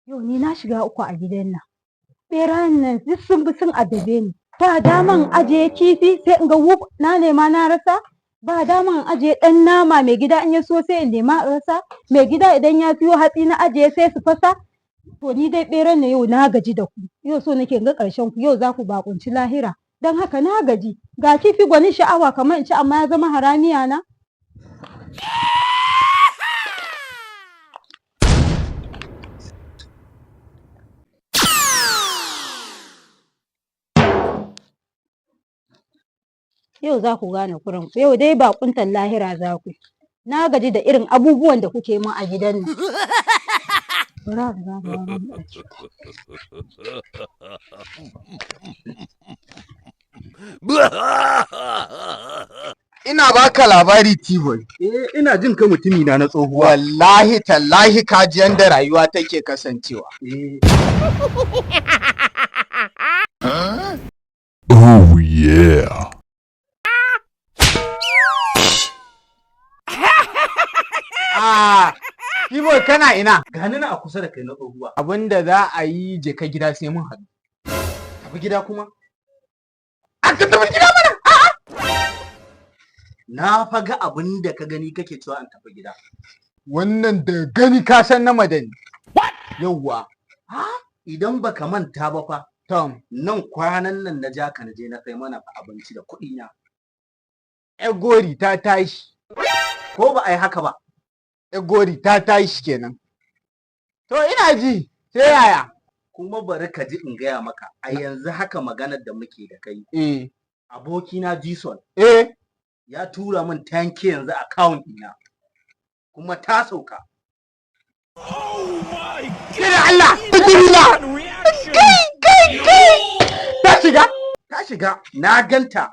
Yau ni na shiga uku a gidan nan. Ɓerayen nan duk sun bi sun addabe ni. Ba daman ajiye kifi sai in ga wuf na nema na rasa. Ba daman ajiye ɗan nama mai gida in ya so sai in nema in rasa. Mai gida idan ya siyo hatsi na ajiye sai su fasa. To ni dai ɓeran na yau na gaji da ku. Yau so nake ga ƙarshen ku yau za ku baƙunci lahira. Don haka na gaji. Ga kifi gwanin sha'awa kamar in ci amma ya zama haramiya na. Yau za ku gane kuran ku. Yau dai baƙuntan lahira za ku. Na gaji da irin abubuwan da kuke min a gidan nan. Ina baka labari T-boy. Ina jin ka mutumi na tsohuwa. Wallahi tallahi ka ji yanda rayuwa take kasancewa. Oh yeah. T-boy kana ina? Gani na a kusa da kai na tsohuwa. Abinda za a yi je ka gida sai mun haɗu. Tafi gida kuma? Ka tafi gida mana? Na faga abin da ka gani kake cewa an tafi gida. Wannan da gani ka san na madani. Yawwa. Idan baka manta ba fa. Tom. Nan kwanan nan na ja ka na je na sai mana abinci da kuɗi na. Gori ta tashi. Ko ba a yi haka ba? Gori ta tashi kenan. To ina ji sai yaya. Kuma bari ka ji in gaya maka a yanzu haka maganar da muke da kai. Abokina Jason. Ya tura min tanki yanzu account ɗina. Kuma ta sauka. Oh my God! Kira Allah! Bismillah! Kai! Ta shiga? Ta shiga. Na ganta.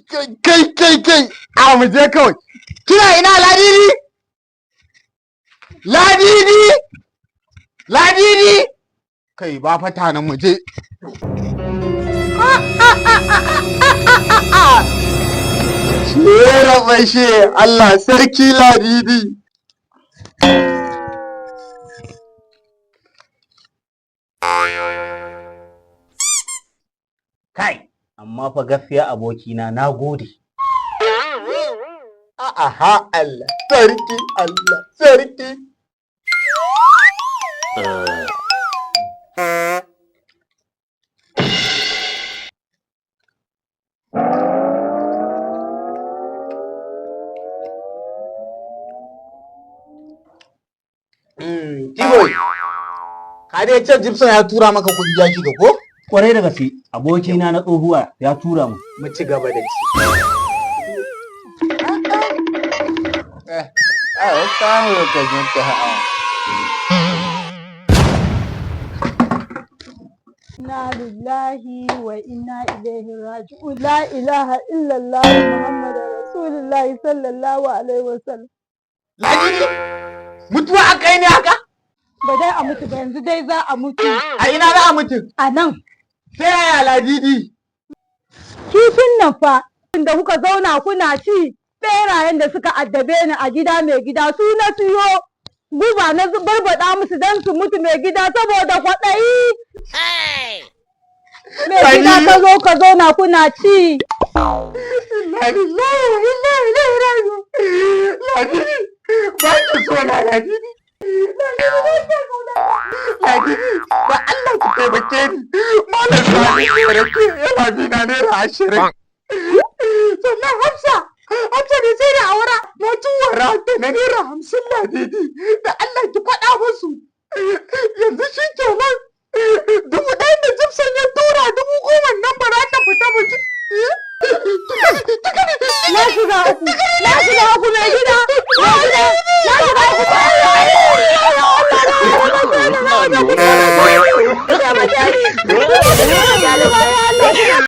Kai! A mu je kawai. Kina ina Ladidi? Ladidi! Kai ba fata nan mu je. Shera bashe Allah sarki Ladidi. Kai, amma fa gaskiya abokina na gode. Aha Allah sarki. Tiboy, ka dai ce Gibson ya tura maka kuɗi ya shiga ko? Kwarai da gaske, abokina na tsohuwa ya tura mu. Mu ci gaba da ci. Samu lokacin ta ha'a. Inna lillahi wa inna ilaihi raji'un. La ilaha illallah Muhammadur Rasulullahi sallallahu alaihi wasallam. Ladidi, mutuwa aka yi ne haka? Ba dai a mutu ba yanzu dai za a mutu. A ina za a mutu? A nan. Sai yaya Ladidi? Kifin nan fa da kuka zauna kuna ci ɓerayen da suka addabe ni a gida mai gida su na siyo guba na barbaɗa musu don su mutu mai gida saboda kwaɗayi. Mai gida ka zo ka zauna kuna ci. Ladidi, ba ki so na Ladidi. Ladidi, ba Allah ki taimake ni. Malam Sani ya rake yana bina naira 20. Sannan Hafsa ne sai da aura na tuwara da na naira 50 Ladidi. Da Allah ki faɗa musu. Yanzu shi kenan. 1,000 da Gibson ya tura 10,000 nan ba za ta fita ba. Na shiga uku mai gida.